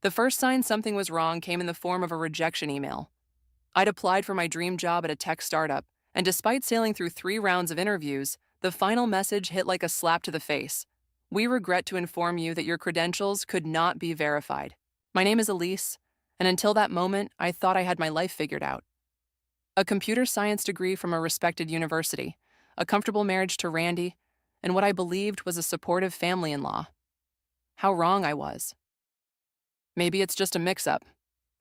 The first sign something was wrong came in the form of a rejection email. I'd applied for my dream job at a tech startup, and despite sailing through 3 rounds of interviews, the final message hit like a slap to the face. We regret to inform you that your credentials could not be verified. My name is Elise, and until that moment, I thought I had my life figured out. A computer science degree from a respected university, a comfortable marriage to Randy, and what I believed was a supportive family-in-law. How wrong I was. Maybe it's just a mix-up,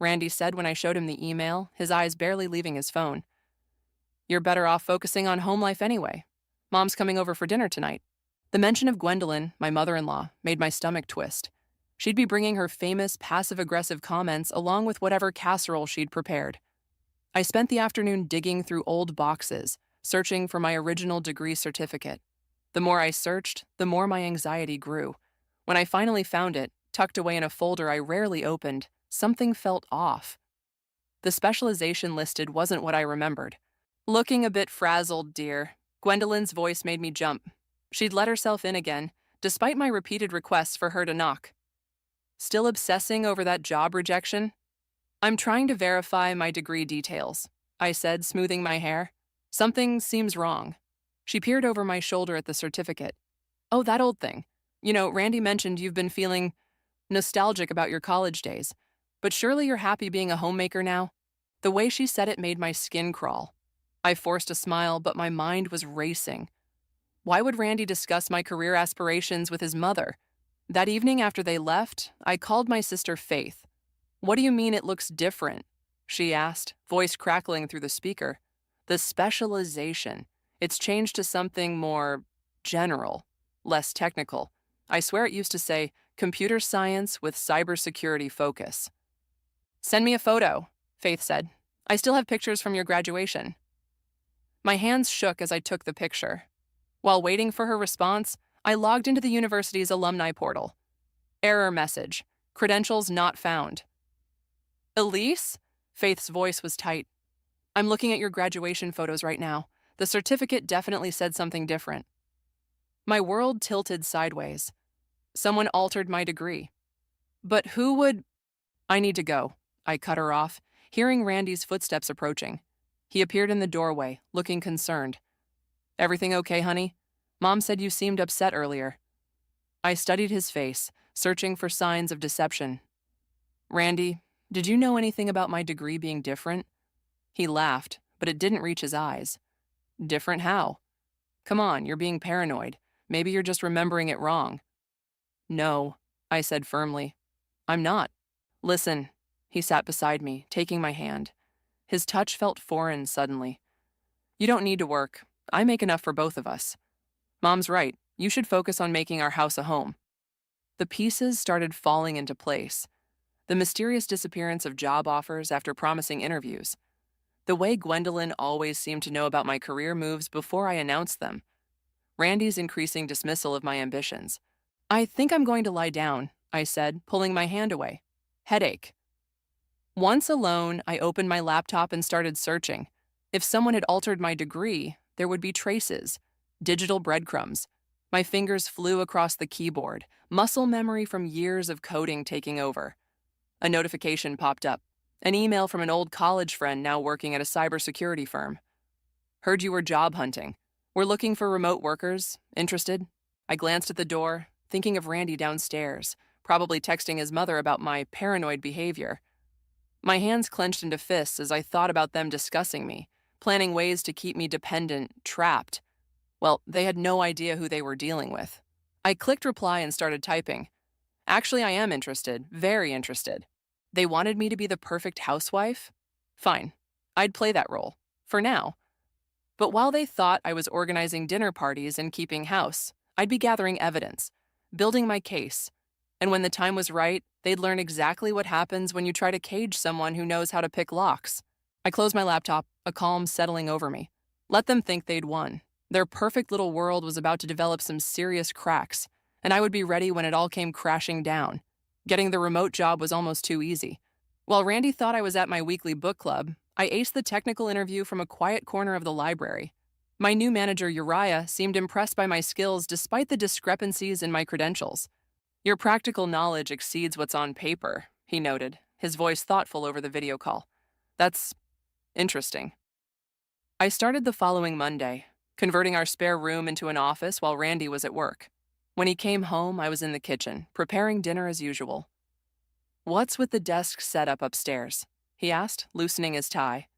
Randy said when I showed him the email, his eyes barely leaving his phone. You're better off focusing on home life anyway. Mom's coming over for dinner tonight. The mention of Gwendolyn, my mother-in-law, made my stomach twist. She'd be bringing her famous passive-aggressive comments along with whatever casserole she'd prepared. I spent the afternoon digging through old boxes, searching for my original degree certificate. The more I searched, the more my anxiety grew. When I finally found it, tucked away in a folder I rarely opened, something felt off. The specialization listed wasn't what I remembered. Looking a bit frazzled, dear, Gwendolyn's voice made me jump. She'd let herself in again, despite my repeated requests for her to knock. Still obsessing over that job rejection? I'm trying to verify my degree details, I said, smoothing my hair. Something seems wrong. She peered over my shoulder at the certificate. Oh, that old thing. Randy mentioned you've been feeling nostalgic about your college days, but surely you're happy being a homemaker now? The way she said it made my skin crawl. I forced a smile, but my mind was racing. Why would Randy discuss my career aspirations with his mother? That evening after they left, I called my sister Faith. What do you mean it looks different? She asked, voice crackling through the speaker. The specialization. It's changed to something more general, less technical. I swear it used to say computer science with cybersecurity focus. Send me a photo, Faith said. I still have pictures from your graduation. My hands shook as I took the picture. While waiting for her response, I logged into the university's alumni portal. Error message. Credentials not found. Elise? Faith's voice was tight. I'm looking at your graduation photos right now. The certificate definitely said something different. My world tilted sideways. Someone altered my degree. But who would... I need to go, I cut her off, hearing Randy's footsteps approaching. He appeared in the doorway, looking concerned. Everything okay, honey? Mom said you seemed upset earlier. I studied his face, searching for signs of deception. Randy, did you know anything about my degree being different? He laughed, but it didn't reach his eyes. Different how? Come on, you're being paranoid. Maybe you're just remembering it wrong. No, I said firmly. I'm not. Listen, he sat beside me, taking my hand. His touch felt foreign suddenly. You don't need to work. I make enough for both of us. Mom's right. You should focus on making our house a home. The pieces started falling into place. The mysterious disappearance of job offers after promising interviews. The way Gwendolyn always seemed to know about my career moves before I announced them. Randy's increasing dismissal of my ambitions. I think I'm going to lie down, I said, pulling my hand away. Headache. Once alone, I opened my laptop and started searching. If someone had altered my degree, there would be traces, digital breadcrumbs. My fingers flew across the keyboard, muscle memory from years of coding taking over. A notification popped up, an email from an old college friend now working at a cybersecurity firm. Heard you were job hunting. We're looking for remote workers. Interested? I glanced at the door, thinking of Randy downstairs, probably texting his mother about my paranoid behavior. My hands clenched into fists as I thought about them discussing me, planning ways to keep me dependent, trapped. Well, they had no idea who they were dealing with. I clicked reply and started typing. Actually, I am interested, very interested. They wanted me to be the perfect housewife? Fine, I'd play that role, for now. But while they thought I was organizing dinner parties and keeping house, I'd be gathering evidence, building my case. And when the time was right, they'd learn exactly what happens when you try to cage someone who knows how to pick locks. I closed my laptop, a calm settling over me. Let them think they'd won. Their perfect little world was about to develop some serious cracks, and I would be ready when it all came crashing down. Getting the remote job was almost too easy. While Randy thought I was at my weekly book club, I aced the technical interview from a quiet corner of the library. My new manager, Uriah, seemed impressed by my skills despite the discrepancies in my credentials. Your practical knowledge exceeds what's on paper, he noted, his voice thoughtful over the video call. That's interesting. I started the following Monday, converting our spare room into an office while Randy was at work. When he came home, I was in the kitchen, preparing dinner as usual. "What's with the desk setup upstairs?" he asked, loosening his tie.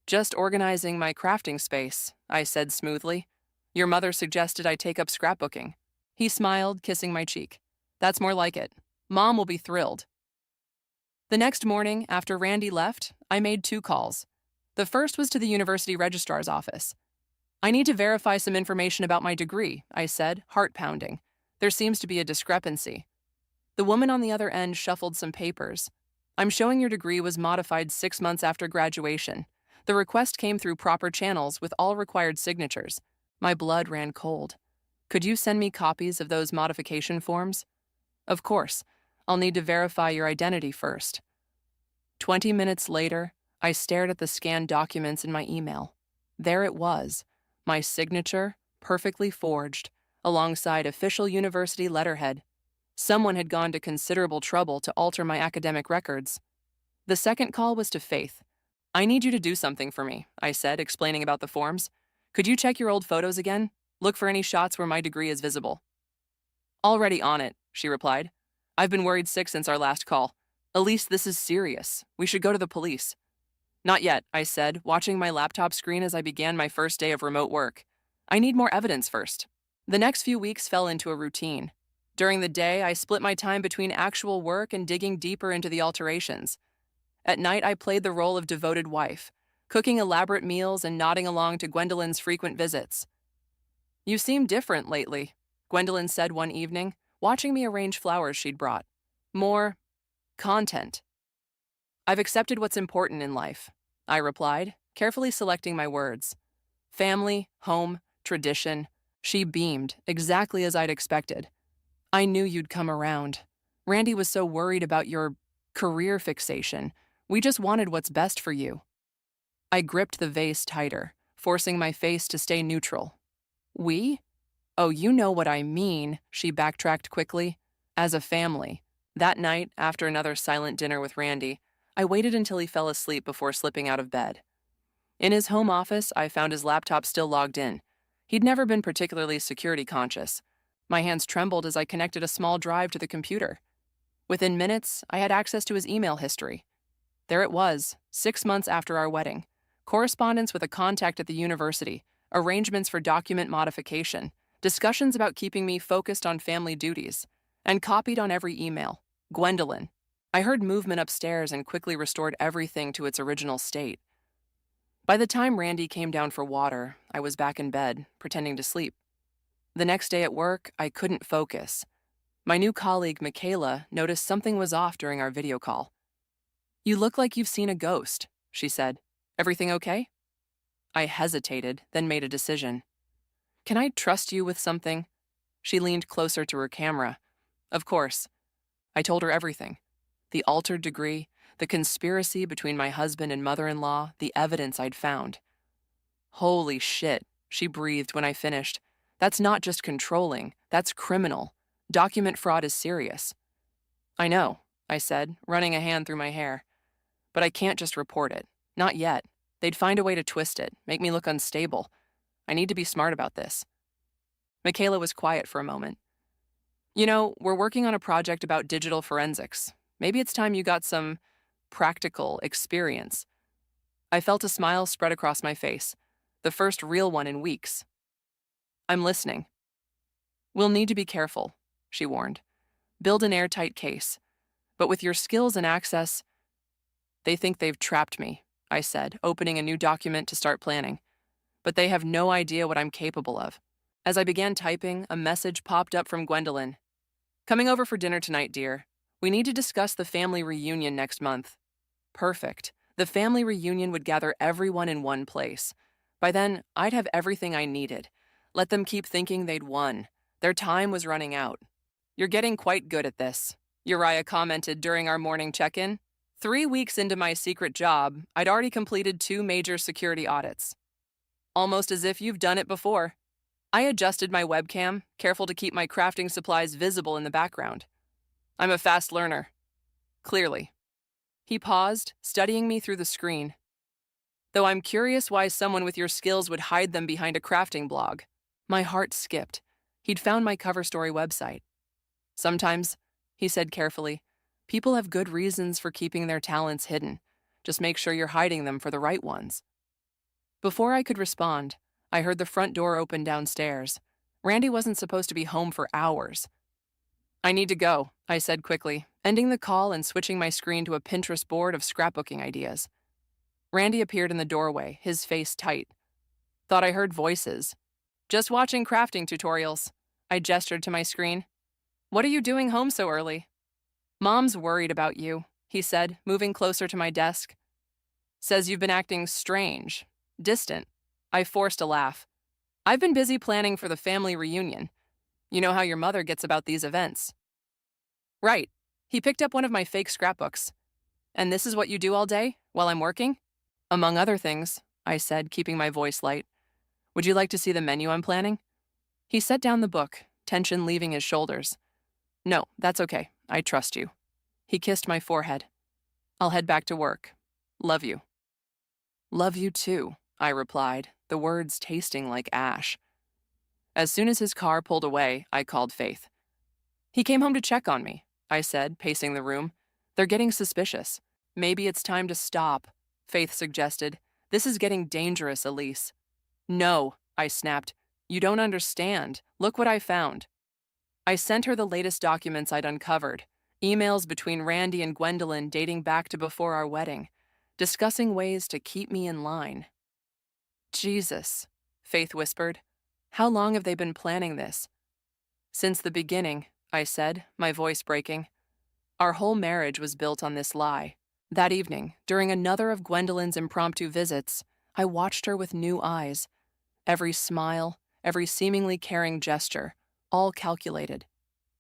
"Just organizing my crafting space," I said smoothly. "Your mother suggested I take up scrapbooking." He smiled, kissing my cheek. "That's more like it. Mom will be thrilled." The next morning, after Randy left, I made 2 calls. The first was to the university registrar's office. "I need to verify some information about my degree," I said, heart pounding. "There seems to be a discrepancy." The woman on the other end shuffled some papers. "I'm showing your degree was modified 6 months after graduation. The request came through proper channels with all required signatures." My blood ran cold. "Could you send me copies of those modification forms?" "Of course. I'll need to verify your identity first." 20 minutes later, I stared at the scanned documents in my email. There it was, my signature, perfectly forged, alongside official university letterhead. Someone had gone to considerable trouble to alter my academic records. The second call was to Faith. "I need you to do something for me," I said, explaining about the forms. "Could you check your old photos again? Look for any shots where my degree is visible." "Already on it," she replied. "I've been worried sick since our last call. Elise, this is serious. We should go to the police." "Not yet," I said, watching my laptop screen as I began my first day of remote work. "I need more evidence first." The next few weeks fell into a routine. During the day, I split my time between actual work and digging deeper into the alterations. At night, I played the role of devoted wife, cooking elaborate meals and nodding along to Gwendolyn's frequent visits. "You seem different lately," Gwendolyn said one evening, watching me arrange flowers she'd brought. "More content." "I've accepted what's important in life," I replied, carefully selecting my words. "Family, home, tradition." She beamed, exactly as I'd expected. "I knew you'd come around. Randy was so worried about your career fixation. We just wanted what's best for you." I gripped the vase tighter, forcing my face to stay neutral. "We? Oh, you know what I mean," she backtracked quickly. "As a family." That night, after another silent dinner with Randy, I waited until he fell asleep before slipping out of bed. In his home office, I found his laptop still logged in. He'd never been particularly security conscious. My hands trembled as I connected a small drive to the computer. Within minutes, I had access to his email history. There it was, 6 months after our wedding. Correspondence with a contact at the university, arrangements for document modification, discussions about keeping me focused on family duties, and copied on every email, Gwendolyn. I heard movement upstairs and quickly restored everything to its original state. By the time Randy came down for water, I was back in bed, pretending to sleep. The next day at work, I couldn't focus. My new colleague, Michaela, noticed something was off during our video call. "You look like you've seen a ghost," she said. "Everything okay?" I hesitated, then made a decision. "Can I trust you with something?" She leaned closer to her camera. "Of course." I told her everything. The altered degree, the conspiracy between my husband and mother-in-law, the evidence I'd found. "Holy shit," she breathed when I finished. "That's not just controlling, that's criminal. Document fraud is serious." "I know," I said, running a hand through my hair. "But I can't just report it. Not yet. They'd find a way to twist it, make me look unstable. I need to be smart about this." Michaela was quiet for a moment. "You know, we're working on a project about digital forensics. Maybe it's time you got some practical experience." I felt a smile spread across my face, the first real one in weeks. "I'm listening." "We'll need to be careful," she warned. "Build an airtight case. But with your skills and access—" "They think they've trapped me," I said, opening a new document to start planning. "But they have no idea what I'm capable of." As I began typing, a message popped up from Gwendolyn. "Coming over for dinner tonight, dear. We need to discuss the family reunion next month." Perfect. The family reunion would gather everyone in one place. By then, I'd have everything I needed. Let them keep thinking they'd won. Their time was running out. "You're getting quite good at this," Uriah commented during our morning check-in. 3 weeks into my secret job, I'd already completed 2 major security audits. "Almost as if you've done it before." I adjusted my webcam, careful to keep my crafting supplies visible in the background. "I'm a fast learner." Clearly. He paused, studying me through the screen. Though I'm curious why someone with your skills would hide them behind a crafting blog. My heart skipped. He'd found my cover story website. Sometimes, he said carefully, people have good reasons for keeping their talents hidden. Just make sure you're hiding them for the right ones. Before I could respond, I heard the front door open downstairs. Randy wasn't supposed to be home for hours. I need to go, I said quickly, ending the call and switching my screen to a Pinterest board of scrapbooking ideas. Randy appeared in the doorway, his face tight. Thought I heard voices. Just watching crafting tutorials. I gestured to my screen. What are you doing home so early? Mom's worried about you, he said, moving closer to my desk. Says you've been acting strange, distant. I forced a laugh. I've been busy planning for the family reunion. You know how your mother gets about these events. Right. He picked up one of my fake scrapbooks. And this is what you do all day, while I'm working? Among other things, I said, keeping my voice light. Would you like to see the menu I'm planning? He set down the book, tension leaving his shoulders. No, that's okay. I trust you. He kissed my forehead. I'll head back to work. Love you. Love you too, I replied, the words tasting like ash. As soon as his car pulled away, I called Faith. He came home to check on me, I said, pacing the room. They're getting suspicious. Maybe it's time to stop, Faith suggested. This is getting dangerous, Elise. No, I snapped. You don't understand. Look what I found. I sent her the latest documents I'd uncovered, emails between Randy and Gwendolyn dating back to before our wedding, discussing ways to keep me in line. Jesus, Faith whispered. How long have they been planning this? Since the beginning, I said, my voice breaking. Our whole marriage was built on this lie. That evening, during another of Gwendolyn's impromptu visits, I watched her with new eyes. Every smile, every seemingly caring gesture, all calculated.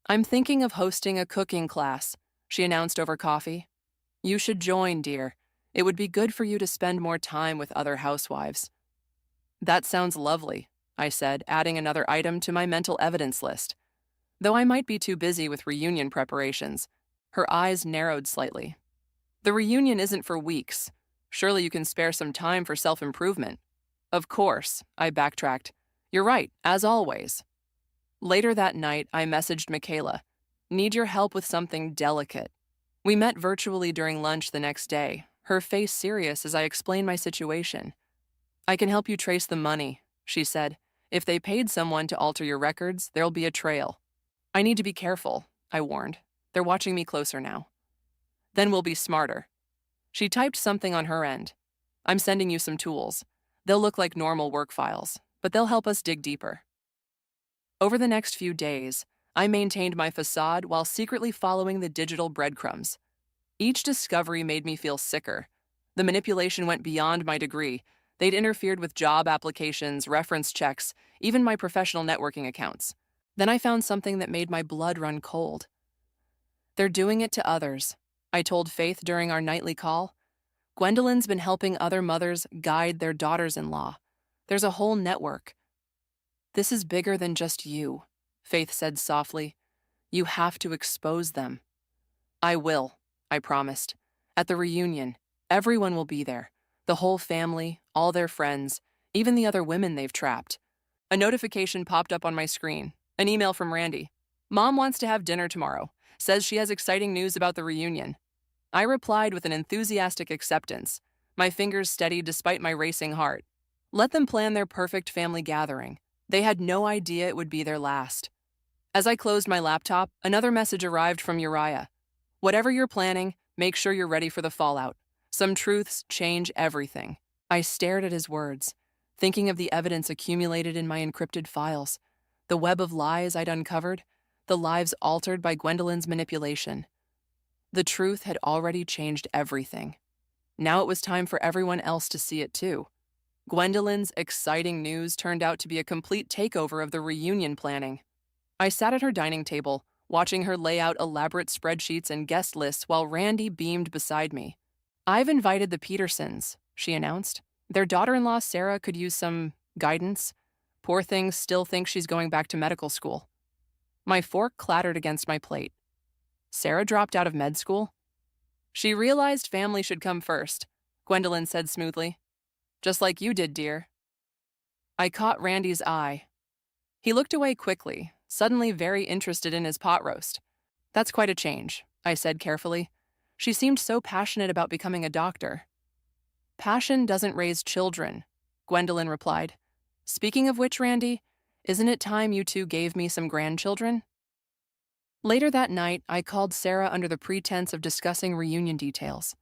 I'm thinking of hosting a cooking class, she announced over coffee. You should join, dear. It would be good for you to spend more time with other housewives. That sounds lovely, I said, adding another item to my mental evidence list. Though I might be too busy with reunion preparations. Her eyes narrowed slightly. The reunion isn't for weeks. Surely you can spare some time for self-improvement. Of course, I backtracked. You're right, as always. Later that night, I messaged Michaela. Need your help with something delicate. We met virtually during lunch the next day, her face serious as I explained my situation. I can help you trace the money, she said. If they paid someone to alter your records, there'll be a trail. I need to be careful, I warned. They're watching me closer now. Then we'll be smarter. She typed something on her end. I'm sending you some tools. They'll look like normal work files, but they'll help us dig deeper. Over the next few days, I maintained my facade while secretly following the digital breadcrumbs. Each discovery made me feel sicker. The manipulation went beyond my degree. They'd interfered with job applications, reference checks, even my professional networking accounts. Then I found something that made my blood run cold. They're doing it to others, I told Faith during our nightly call. Gwendolyn's been helping other mothers guide their daughters-in-law. There's a whole network. This is bigger than just you, Faith said softly. You have to expose them. I will, I promised. At the reunion, everyone will be there. The whole family, all their friends, even the other women they've trapped. A notification popped up on my screen, an email from Randy. Mom wants to have dinner tomorrow, says she has exciting news about the reunion. I replied with an enthusiastic acceptance, my fingers steady despite my racing heart. Let them plan their perfect family gathering. They had no idea it would be their last. As I closed my laptop, another message arrived from Uriah. Whatever you're planning, make sure you're ready for the fallout. Some truths change everything. I stared at his words, thinking of the evidence accumulated in my encrypted files, the web of lies I'd uncovered, the lives altered by Gwendolyn's manipulation. The truth had already changed everything. Now it was time for everyone else to see it too. Gwendolyn's exciting news turned out to be a complete takeover of the reunion planning. I sat at her dining table, watching her lay out elaborate spreadsheets and guest lists while Randy beamed beside me. I've invited the Petersons, she announced. Their daughter-in-law Sarah could use some guidance. Poor thing still thinks she's going back to medical school. My fork clattered against my plate. Sarah dropped out of med school? She realized family should come first, Gwendolyn said smoothly. Just like you did, dear. I caught Randy's eye. He looked away quickly, suddenly very interested in his pot roast. That's quite a change, I said carefully. She seemed so passionate about becoming a doctor. Passion doesn't raise children, Gwendolyn replied. Speaking of which, Randy, isn't it time you two gave me some grandchildren? Later that night, I called Sarah under the pretense of discussing reunion details.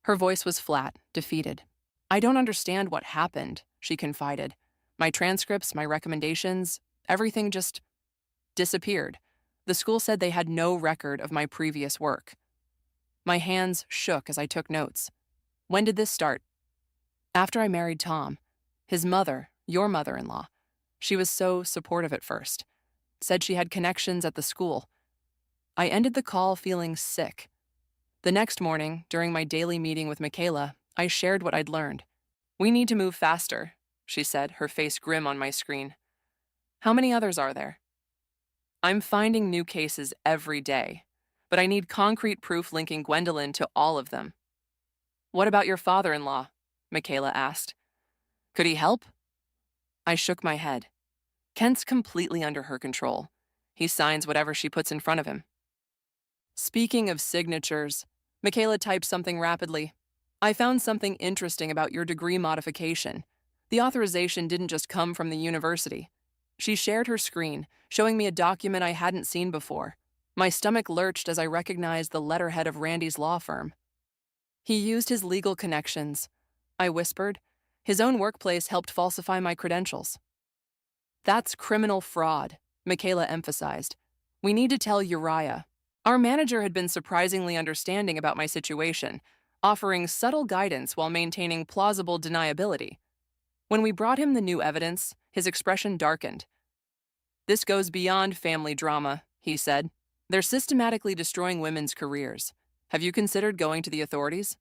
Her voice was flat, defeated. I don't understand what happened, she confided. My transcripts, my recommendations, everything just disappeared. The school said they had no record of my previous work. My hands shook as I took notes. When did this start? After I married Tom. His mother, your mother-in-law. She was so supportive at first. Said she had connections at the school. I ended the call feeling sick. The next morning, during my daily meeting with Michaela, I shared what I'd learned. We need to move faster, she said, her face grim on my screen. How many others are there? I'm finding new cases every day, but I need concrete proof linking Gwendolyn to all of them. What about your father-in-law? Michaela asked. Could he help? I shook my head. Kent's completely under her control. He signs whatever she puts in front of him. Speaking of signatures, Michaela typed something rapidly. I found something interesting about your degree modification. The authorization didn't just come from the university. She shared her screen, showing me a document I hadn't seen before. My stomach lurched as I recognized the letterhead of Randy's law firm. He used his legal connections, I whispered. His own workplace helped falsify my credentials. That's criminal fraud, Michaela emphasized. We need to tell Uriah. Our manager had been surprisingly understanding about my situation, offering subtle guidance while maintaining plausible deniability. When we brought him the new evidence, his expression darkened. This goes beyond family drama, he said. They're systematically destroying women's careers. Have you considered going to the authorities?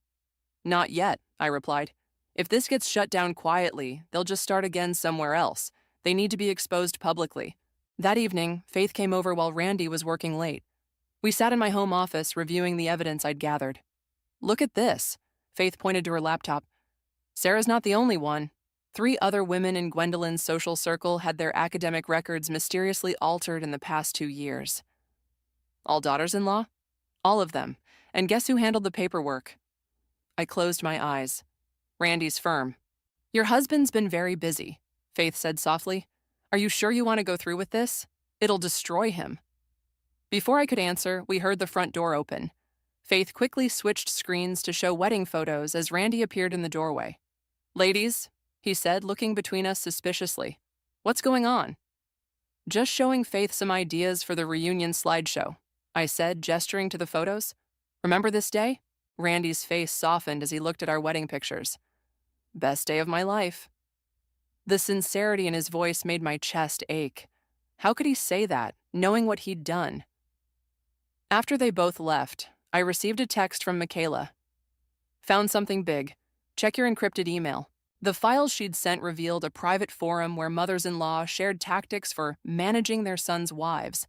Not yet, I replied. If this gets shut down quietly, they'll just start again somewhere else. They need to be exposed publicly. That evening, Faith came over while Randy was working late. We sat in my home office reviewing the evidence I'd gathered. Look at this, Faith pointed to her laptop. Sarah's not the only one. 3 other women in Gwendolyn's social circle had their academic records mysteriously altered in the past 2 years. All daughters-in-law? All of them. And guess who handled the paperwork? I closed my eyes. Randy's firm. Your husband's been very busy, Faith said softly. Are you sure you want to go through with this? It'll destroy him. Before I could answer, we heard the front door open. Faith quickly switched screens to show wedding photos as Randy appeared in the doorway. Ladies, he said, looking between us suspiciously. What's going on? Just showing Faith some ideas for the reunion slideshow, I said, gesturing to the photos. Remember this day? Randy's face softened as he looked at our wedding pictures. Best day of my life. The sincerity in his voice made my chest ache. How could he say that, knowing what he'd done? After they both left, I received a text from Michaela. Found something big. Check your encrypted email. The files she'd sent revealed a private forum where mothers-in-law shared tactics for managing their sons' wives.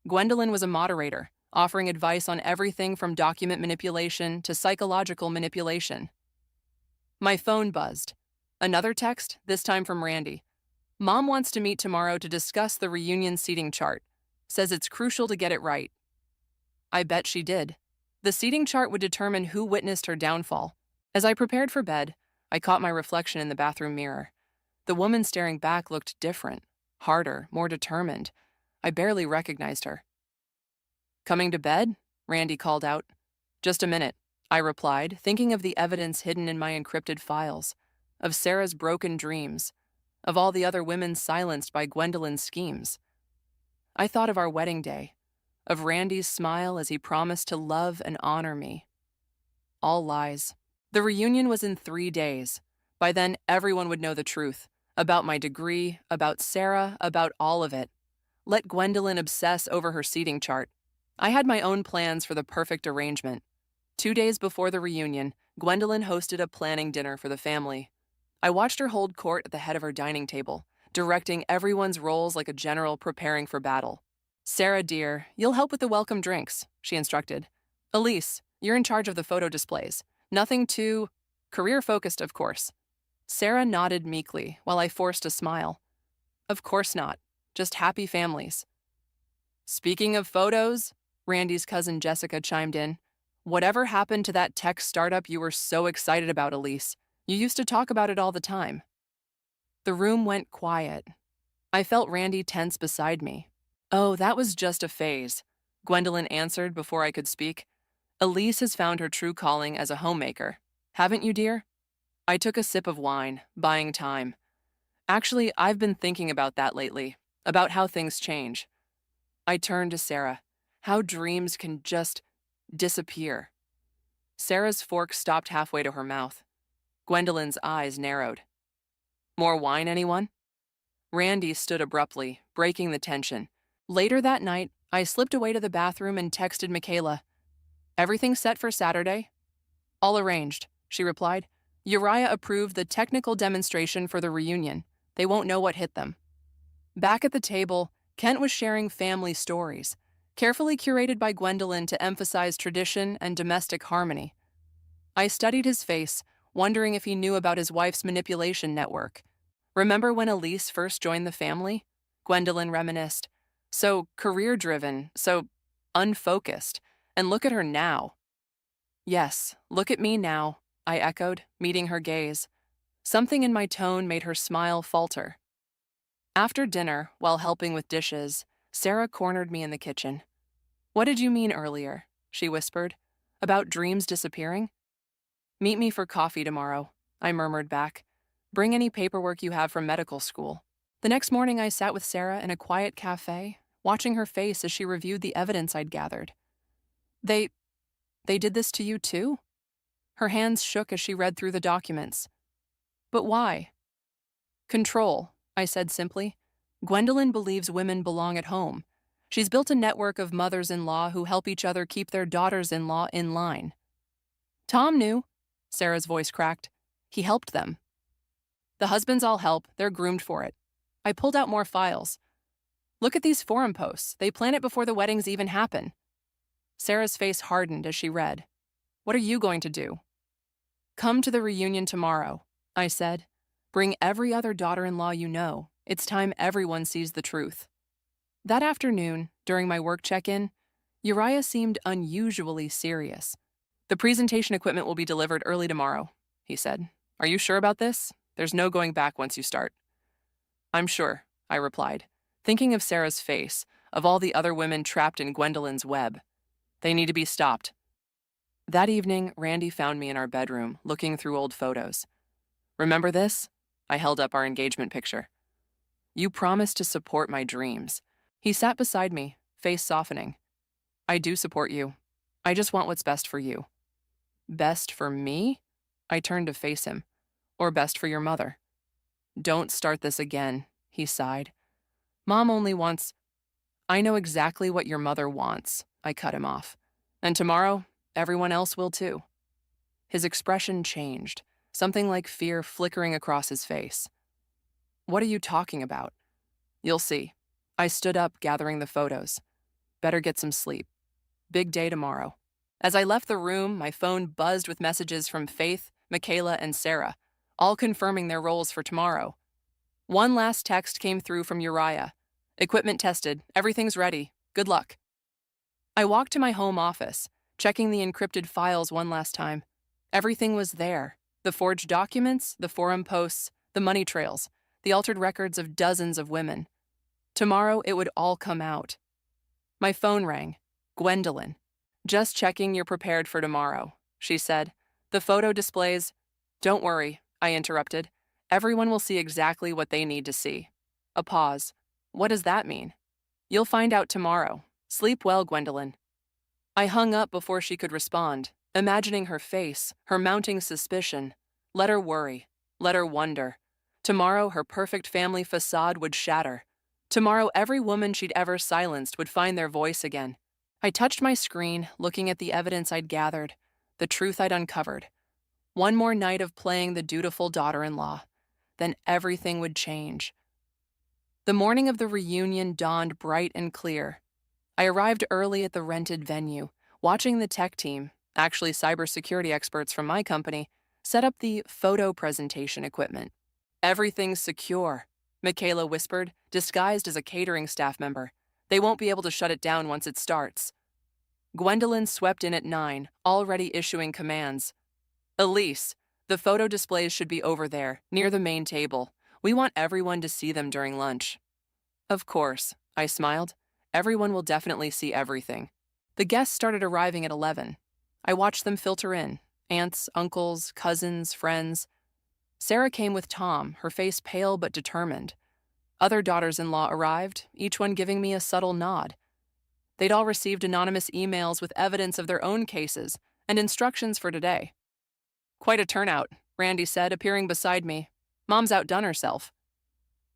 Gwendolyn was a moderator, offering advice on everything from document manipulation to psychological manipulation. My phone buzzed. Another text, this time from Randy. Mom wants to meet tomorrow to discuss the reunion seating chart. Says it's crucial to get it right. I bet she did. The seating chart would determine who witnessed her downfall. As I prepared for bed, I caught my reflection in the bathroom mirror. The woman staring back looked different, harder, more determined. I barely recognized her. Coming to bed? Randy called out. Just a minute, I replied, thinking of the evidence hidden in my encrypted files, of Sarah's broken dreams, of all the other women silenced by Gwendolyn's schemes. I thought of our wedding day, of Randy's smile as he promised to love and honor me. All lies. The reunion was in 3 days. By then, everyone would know the truth, about my degree, about Sarah, about all of it. Let Gwendolyn obsess over her seating chart. I had my own plans for the perfect arrangement. 2 days before the reunion, Gwendolyn hosted a planning dinner for the family. I watched her hold court at the head of her dining table, directing everyone's roles like a general preparing for battle. Sarah, dear, you'll help with the welcome drinks, she instructed. Elise, You're in charge of the photo displays. Nothing too career-focused, of course. Sarah nodded meekly while I forced a smile. Of course not. Just happy families. Speaking of photos, Randy's cousin Jessica chimed in. Whatever happened to that tech startup you were so excited about, Elise? You used to talk about it all the time. The room went quiet. I felt Randy tense beside me. Oh, that was just a phase, Gwendolyn answered before I could speak. Elise has found her true calling as a homemaker. Haven't you, dear? I took a sip of wine, buying time. Actually, I've been thinking about that lately, about how things change. I turned to Sarah. How dreams can just disappear. Sarah's fork stopped halfway to her mouth. Gwendolyn's eyes narrowed. More wine, anyone? Randy stood abruptly, breaking the tension. Later that night, I slipped away to the bathroom and texted Michaela. Everything set for Saturday? All arranged, she replied. Uriah approved the technical demonstration for the reunion. They won't know what hit them. Back at the table, Kent was sharing family stories, carefully curated by Gwendolyn to emphasize tradition and domestic harmony. I studied his face, wondering if he knew about his wife's manipulation network. Remember when Elise first joined the family? Gwendolyn reminisced. So career-driven, so unfocused. And look at her now. Yes, look at me now, I echoed, meeting her gaze. Something in my tone made her smile falter. After dinner, while helping with dishes, Sarah cornered me in the kitchen. What did you mean earlier? She whispered. About dreams disappearing? Meet me for coffee tomorrow, I murmured back. Bring any paperwork you have from medical school. The next morning I sat with Sarah in a quiet cafe, watching her face as she reviewed the evidence I'd gathered. They did this to you too? Her hands shook as she read through the documents. But why? Control, I said simply. Gwendolyn believes women belong at home. She's built a network of mothers-in-law who help each other keep their daughters-in-law in line. Tom knew, Sarah's voice cracked. He helped them. The husbands all help, they're groomed for it. I pulled out more files. Look at these forum posts. They plan it before the weddings even happen. Sarah's face hardened as she read. What are you going to do? Come to the reunion tomorrow, I said. Bring every other daughter-in-law you know. It's time everyone sees the truth. That afternoon, during my work check-in, Uriah seemed unusually serious. The presentation equipment will be delivered early tomorrow, he said. Are you sure about this? There's no going back once you start. I'm sure, I replied, thinking of Sarah's face, of all the other women trapped in Gwendolyn's web. They need to be stopped. That evening, Randy found me in our bedroom, looking through old photos. Remember this? I held up our engagement picture. You promised to support my dreams. He sat beside me, face softening. I do support you. I just want what's best for you. Best for me? I turned to face him. Or best for your mother. Don't start this again, he sighed. Mom only wants... I know exactly what your mother wants, I cut him off. And tomorrow, everyone else will too. His expression changed, something like fear flickering across his face. What are you talking about? You'll see. I stood up, gathering the photos. Better get some sleep. Big day tomorrow. As I left the room, my phone buzzed with messages from Faith, Michaela, and Sarah, all confirming their roles for tomorrow. One last text came through from Uriah. Equipment tested. Everything's ready. Good luck. I walked to my home office, checking the encrypted files one last time. Everything was there. The forged documents, the forum posts, the money trails, the altered records of dozens of women. Tomorrow it would all come out. My phone rang. Gwendolyn. Just checking you're prepared for tomorrow, she said. The photo displays... Don't worry, I interrupted. Everyone will see exactly what they need to see. A pause. What does that mean? You'll find out tomorrow. Sleep well, Gwendolyn. I hung up before she could respond, imagining her face, her mounting suspicion. Let her worry. Let her wonder. Tomorrow her perfect family facade would shatter. Tomorrow every woman she'd ever silenced would find their voice again. I touched my screen, looking at the evidence I'd gathered, the truth I'd uncovered. One more night of playing the dutiful daughter-in-law. Then everything would change. The morning of the reunion dawned bright and clear. I arrived early at the rented venue, watching the tech team, Actually, cybersecurity experts from my company set up the photo presentation equipment. Everything's secure, Michaela whispered, disguised as a catering staff member. They won't be able to shut it down once it starts. Gwendolyn swept in at 9, already issuing commands. Elise, the photo displays should be over there, near the main table. We want everyone to see them during lunch. Of course, I smiled. Everyone will definitely see everything. The guests started arriving at 11. I watched them filter in. Aunts, uncles, cousins, friends. Sarah came with Tom, her face pale but determined. Other daughters-in-law arrived, each one giving me a subtle nod. They'd all received anonymous emails with evidence of their own cases and instructions for today. Quite a turnout, Randy said, appearing beside me. Mom's outdone herself.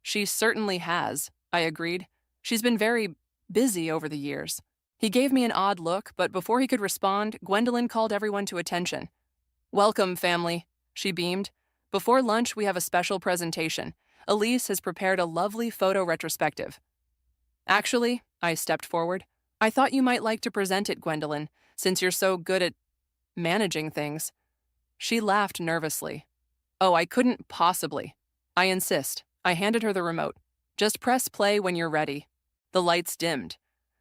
She certainly has, I agreed. She's been very busy over the years. He gave me an odd look, but before he could respond, Gwendolyn called everyone to attention. Welcome, family, she beamed. Before lunch, we have a special presentation. Elise has prepared a lovely photo retrospective. Actually, I stepped forward. I thought you might like to present it, Gwendolyn, since you're so good at managing things. She laughed nervously. Oh, I couldn't possibly. I insist. I handed her the remote. Just press play when you're ready. The lights dimmed.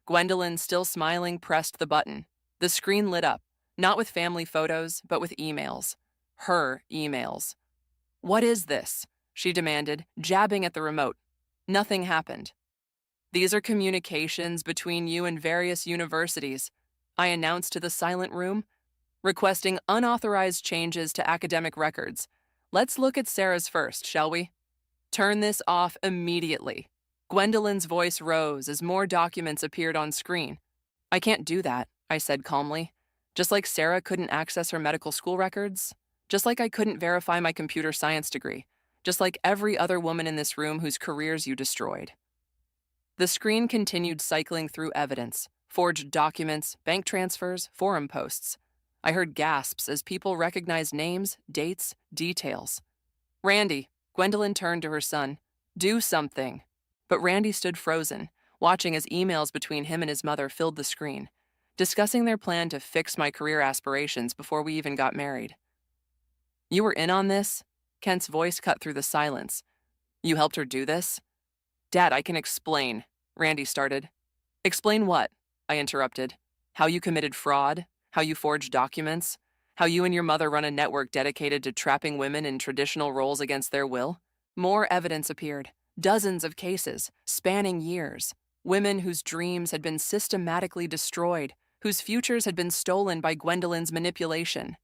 Gwendolyn, still smiling, pressed the button. The screen lit up, not with family photos, but with emails. Her emails. What is this? She demanded, jabbing at the remote. Nothing happened. These are communications between you and various universities, I announced to the silent room, requesting unauthorized changes to academic records. Let's look at Sarah's first, shall we? Turn this off immediately. Gwendolyn's voice rose as more documents appeared on screen. I can't do that, I said calmly. Just like Sarah couldn't access her medical school records, just like I couldn't verify my computer science degree, just like every other woman in this room whose careers you destroyed. The screen continued cycling through evidence, forged documents, bank transfers, forum posts. I heard gasps as people recognized names, dates, details. Randy, Gwendolyn turned to her son. Do something. But Randy stood frozen, watching as emails between him and his mother filled the screen, discussing their plan to fix my career aspirations before we even got married. You were in on this? Kent's voice cut through the silence. You helped her do this? Dad, I can explain, Randy started. Explain what? I interrupted. How you committed fraud, how you forged documents, how you and your mother run a network dedicated to trapping women in traditional roles against their will. More evidence appeared, dozens of cases, spanning years. Women whose dreams had been systematically destroyed, whose futures had been stolen by Gwendolyn's manipulation.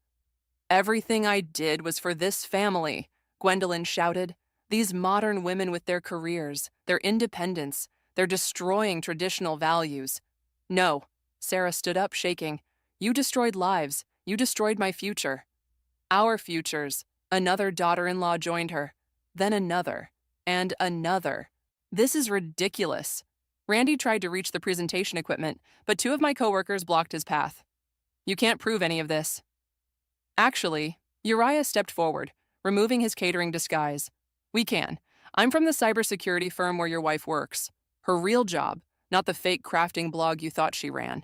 Everything I did was for this family, Gwendolyn shouted. These modern women with their careers, their independence, they're destroying traditional values. No, Sarah stood up, shaking. You destroyed lives. You destroyed my future. Our futures. Another daughter-in-law joined her. Then another. And another. This is ridiculous. Randy tried to reach the presentation equipment, but 2 of my coworkers blocked his path. You can't prove any of this. Actually, Uriah stepped forward, removing his catering disguise. We can. I'm from the cybersecurity firm where your wife works. Her real job, not the fake crafting blog you thought she ran.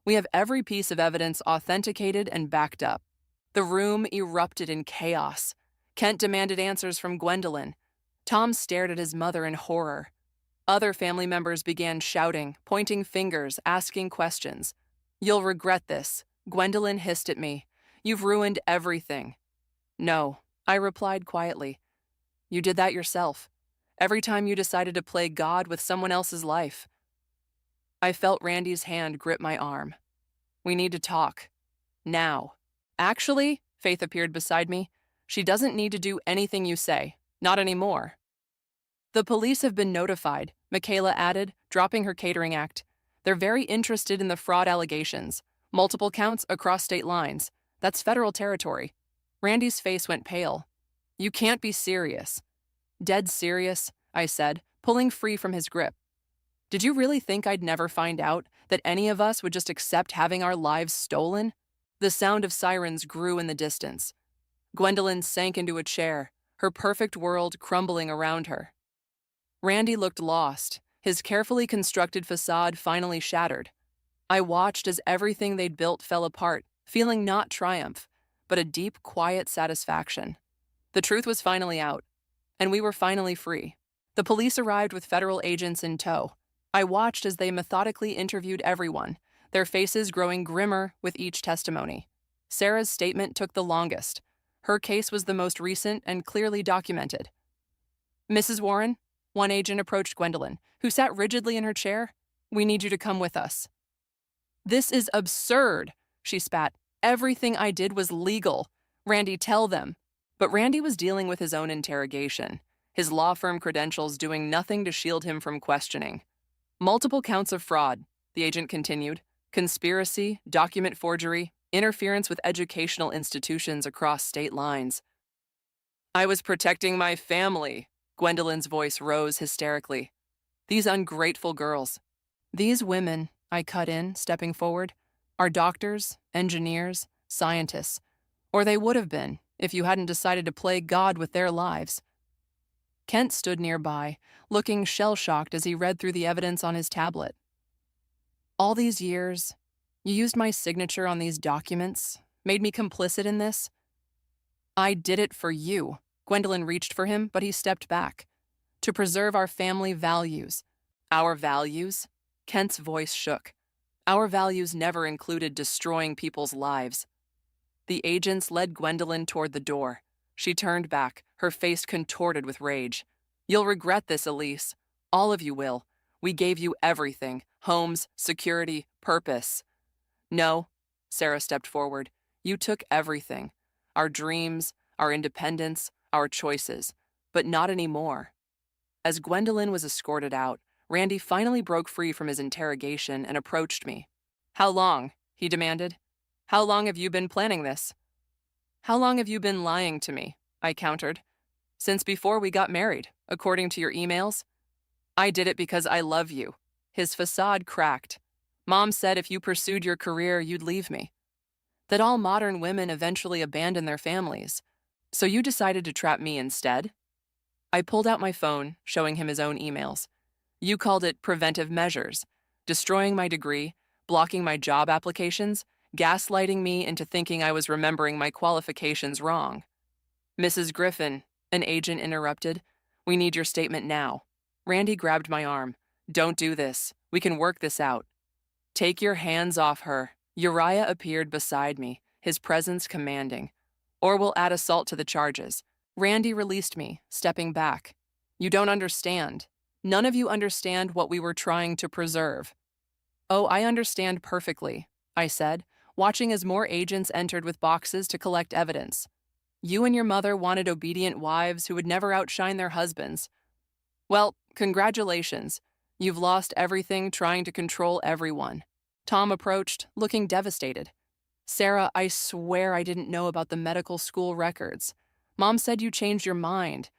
We have every piece of evidence authenticated and backed up. The room erupted in chaos. Kent demanded answers from Gwendolyn. Tom stared at his mother in horror. Other family members began shouting, pointing fingers, asking questions. You'll regret this, Gwendolyn hissed at me. You've ruined everything. No, I replied quietly. You did that yourself. Every time you decided to play God with someone else's life. I felt Randy's hand grip my arm. We need to talk. Now. Actually, Faith appeared beside me. She doesn't need to do anything you say. Not anymore. The police have been notified, Michaela added, dropping her catering act. They're very interested in the fraud allegations. Multiple counts across state lines. That's federal territory. Randy's face went pale. You can't be serious. Dead serious, I said, pulling free from his grip. Did you really think I'd never find out, that any of us would just accept having our lives stolen? The sound of sirens grew in the distance. Gwendolyn sank into a chair, her perfect world crumbling around her. Randy looked lost, his carefully constructed facade finally shattered. I watched as everything they'd built fell apart, feeling not triumph, but a deep, quiet satisfaction. The truth was finally out, and we were finally free. The police arrived with federal agents in tow. I watched as they methodically interviewed everyone, their faces growing grimmer with each testimony. Sarah's statement took the longest. Her case was the most recent and clearly documented. "Mrs. Warren," one agent approached Gwendolyn, who sat rigidly in her chair. "We need you to come with us." "This is absurd," she spat. "Everything I did was legal. Randy, tell them." But Randy was dealing with his own interrogation, his law firm credentials doing nothing to shield him from questioning. "Multiple counts of fraud," the agent continued. "Conspiracy, document forgery, interference with educational institutions across state lines." "I was protecting my family," Gwendolyn's voice rose hysterically. "These ungrateful girls." "These women," I cut in, stepping forward, "are doctors, engineers, scientists. Or they would have been, if you hadn't decided to play God with their lives." Kent stood nearby, looking shell-shocked as he read through the evidence on his tablet. "All these years, you used my signature on these documents, made me complicit in this?" "I did it for you." Gwendolyn reached for him, but he stepped back. "To preserve our family values." "Our values?" Kent's voice shook. "Our values never included destroying people's lives." The agents led Gwendolyn toward the door. She turned back, her face contorted with rage. "You'll regret this, Elise. All of you will. We gave you everything: homes, security, purpose." "No," Sarah stepped forward. "You took everything. Our dreams, our independence, our choices. But not anymore." As Gwendolyn was escorted out, Randy finally broke free from his interrogation and approached me. "How long?" he demanded. "How long have you been planning this?" "How long have you been lying to me?" I countered. "Since before we got married, according to your emails." "I did it because I love you." His facade cracked. "Mom said if you pursued your career, you'd leave me. That all modern women eventually abandon their families. So you decided to trap me instead?" I pulled out my phone, showing him his own emails. "You called it preventive measures, destroying my degree, blocking my job applications, gaslighting me into thinking I was remembering my qualifications wrong." "Mrs. Griffin," an agent interrupted, "we need your statement now." Randy grabbed my arm. "Don't do this. We can work this out." "Take your hands off her." Uriah appeared beside me, his presence commanding. "Or we'll add assault to the charges." Randy released me, stepping back. "You don't understand. None of you understand what we were trying to preserve." "Oh, I understand perfectly," I said, watching as more agents entered with boxes to collect evidence. "You and your mother wanted obedient wives who would never outshine their husbands. Well, congratulations. You've lost everything trying to control everyone." Tom approached, looking devastated. "Sarah, I swear I didn't know about the medical school records. Mom said you changed your mind."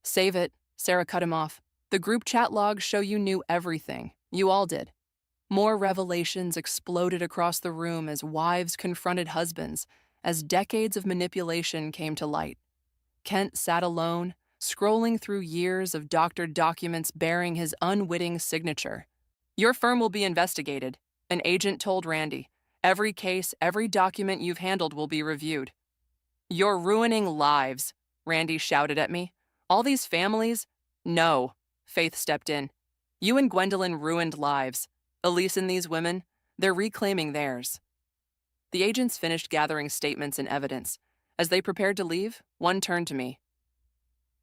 "Save it," Sarah cut him off. "The group chat logs show you knew everything. You all did." More revelations exploded across the room as wives confronted husbands, as decades of manipulation came to light. Kent sat alone, scrolling through years of doctored documents bearing his unwitting signature. "Your firm will be investigated," an agent told Randy. "Every case, every document you've handled will be reviewed." "You're ruining lives," Randy shouted at me. "All these families—" "No," Faith stepped in. "You and Gwendolyn ruined lives. Elise and these women, they're reclaiming theirs." The agents finished gathering statements and evidence. As they prepared to leave, one turned to me.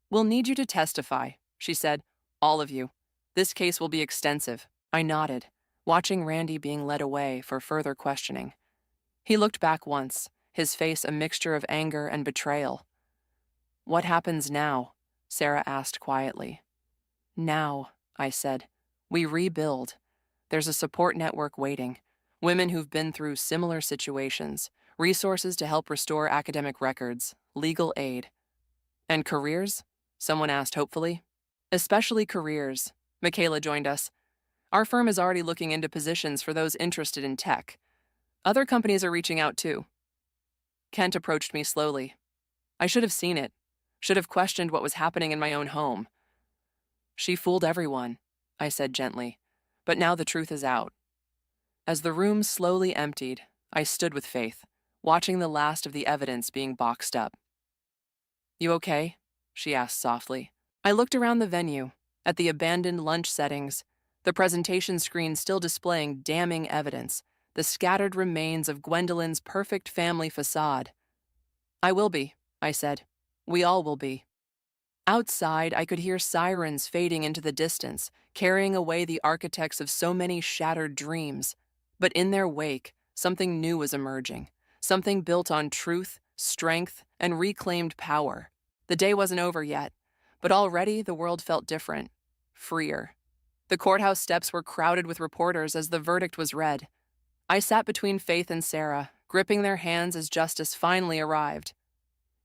"We'll need you to testify," she said. "All of you. This case will be extensive." I nodded, watching Randy being led away for further questioning. He looked back once, his face a mixture of anger and betrayal. "What happens now?" Sarah asked quietly. "Now," I said, "we rebuild. There's a support network waiting, women who've been through similar situations, resources to help restore academic records, legal aid." "And careers?" someone asked hopefully. "Especially careers." Michaela joined us. "Our firm is already looking into positions for those interested in tech. Other companies are reaching out too." Kent approached me slowly. I should have seen it, should have questioned what was happening in my own home. "She fooled everyone," I said gently, "but now the truth is out." As the room slowly emptied, I stood with Faith. watching the last of the evidence being boxed up. "You okay?" she asked softly. I looked around the venue, at the abandoned lunch settings, the presentation screen still displaying damning evidence, the scattered remains of Gwendolyn's perfect family facade. "I will be," I said. "We all will be." Outside, I could hear sirens fading into the distance, carrying away the architects of so many shattered dreams. But in their wake, something new was emerging, something built on truth, strength, and reclaimed power. The day wasn't over yet, but already the world felt different, freer. The courthouse steps were crowded with reporters as the verdict was read. I sat between Faith and Sarah, gripping their hands as justice finally arrived.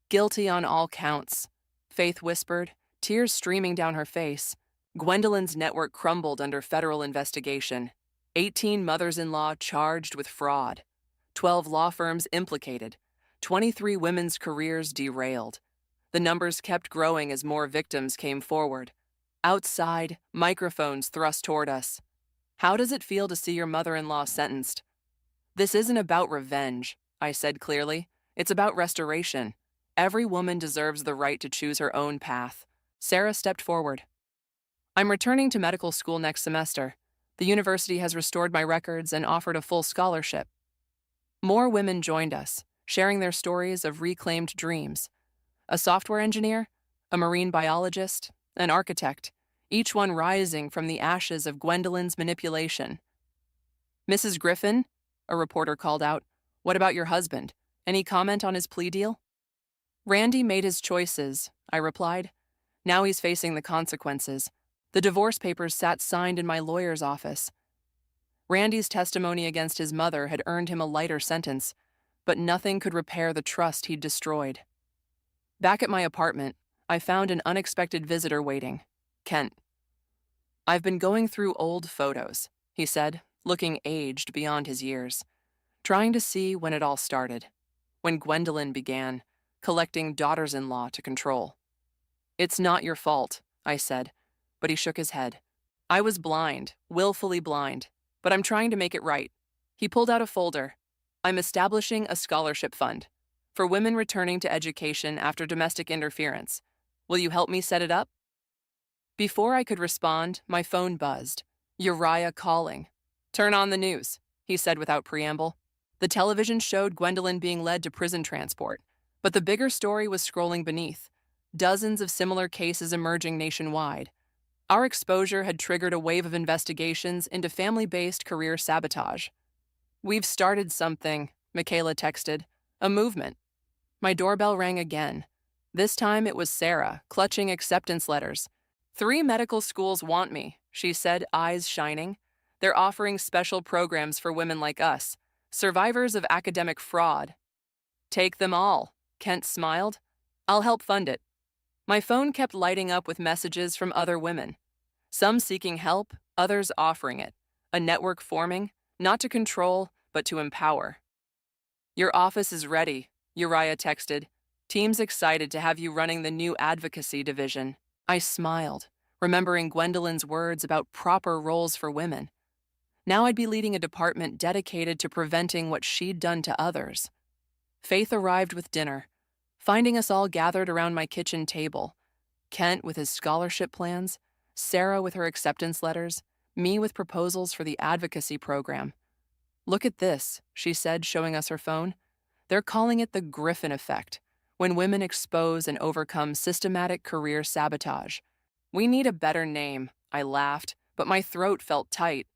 "Guilty on all counts," Faith whispered, tears streaming down her face. Gwendolyn's network crumbled under federal investigation. 18 mothers-in-law charged with fraud. 12 law firms implicated. 23 women's careers derailed. The numbers kept growing as more victims came forward. Outside, microphones thrust toward us. "How does it feel to see your mother-in-law sentenced?" "This isn't about revenge," I said clearly. "It's about restoration. Every woman deserves the right to choose her own path." Sarah stepped forward. "I'm returning to medical school next semester. The university has restored my records and offered a full scholarship." More women joined us, sharing their stories of reclaimed dreams. A software engineer, a marine biologist, an architect, each one rising from the ashes of Gwendolyn's manipulation. "Mrs. Griffin," a reporter called out, "what about your husband? Any comment on his plea deal?" "Randy made his choices," I replied. "Now he's facing the consequences." The divorce papers sat signed in my lawyer's office. Randy's testimony against his mother had earned him a lighter sentence, but nothing could repair the trust he'd destroyed. Back at my apartment, I found an unexpected visitor waiting, Kent. "I've been going through old photos," he said, looking aged beyond his years, "trying to see when it all started, when Gwendolyn began collecting daughters-in-law to control." "It's not your fault," I said, but he shook his head. "I was blind, willfully blind, but I'm trying to make it right." He pulled out a folder. "I'm establishing a scholarship fund for women returning to education after domestic interference. Will you help me set it up?" Before I could respond, my phone buzzed. Uriah calling. "Turn on the news," he said without preamble. The television showed Gwendolyn being led to prison transport, but the bigger story was scrolling beneath. Dozens of similar cases emerging nationwide. Our exposure had triggered a wave of investigations into family-based career sabotage. "We've started something," Michaela texted. "A movement." My doorbell rang again. This time it was Sarah, clutching acceptance letters. "3 medical schools want me," she said, eyes shining. "They're offering special programs for women like us, survivors of academic fraud." "Take them all," Kent smiled. "I'll help fund it." My phone kept lighting up with messages from other women. Some seeking help, others offering it. A network forming, not to control, but to empower. "Your office is ready," Uriah texted. "Team's excited to have you running the new advocacy division." I smiled, remembering Gwendolyn's words about proper roles for women. Now I'd be leading a department dedicated to preventing what she'd done to others. Faith arrived with dinner, finding us all gathered around my kitchen table. Kent with his scholarship plans, Sarah with her acceptance letters, me with proposals for the advocacy program. "Look at this," she said, showing us her phone. "They're calling it the Griffin effect, when women expose and overcome systematic career sabotage." "We need a better name," I laughed, but my throat felt tight.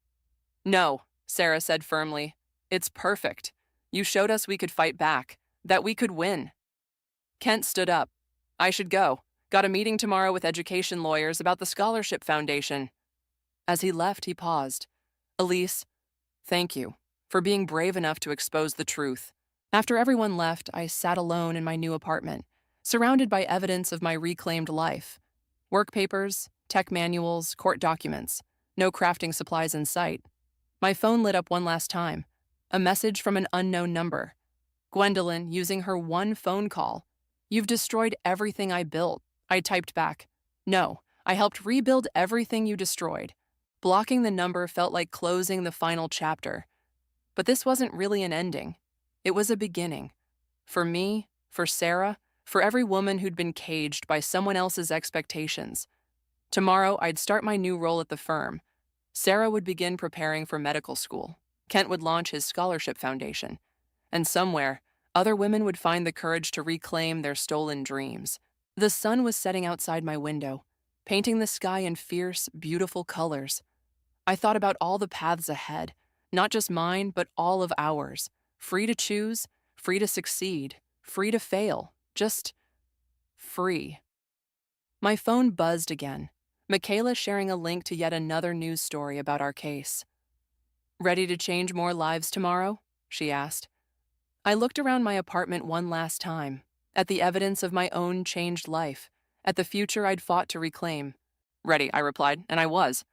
"No," Sarah said firmly. "It's perfect. You showed us we could fight back, that we could win." Kent stood up. "I should go. Got a meeting tomorrow with education lawyers about the Scholarship Foundation." As he left, he paused. "Elise, thank you for being brave enough to expose the truth." After everyone left, I sat alone in my new apartment, surrounded by evidence of my reclaimed life. Work papers, tech manuals, court documents. No crafting supplies in sight. My phone lit up one last time. A message from an unknown number. "Gwendolyn, using her one phone call. You've destroyed everything I built." I typed back. "No, I helped rebuild everything you destroyed." Blocking the number felt like closing the final chapter. But this wasn't really an ending. It was a beginning. For me, for Sarah, for every woman who'd been caged by someone else's expectations. Tomorrow, I'd start my new role at the firm. Sarah would begin preparing for medical school. Kent would launch his scholarship foundation. And somewhere, other women would find the courage to reclaim their stolen dreams. The sun was setting outside my window, painting the sky in fierce, beautiful colors. I thought about all the paths ahead, not just mine, but all of ours. Free to choose, free to succeed, free to fail, just free. My phone buzzed again. Michaela sharing a link to yet another news story about our case. Ready to change more lives tomorrow? She asked. I looked around my apartment one last time, at the evidence of my own changed life, at the future I'd fought to reclaim. Ready, I replied, and I was.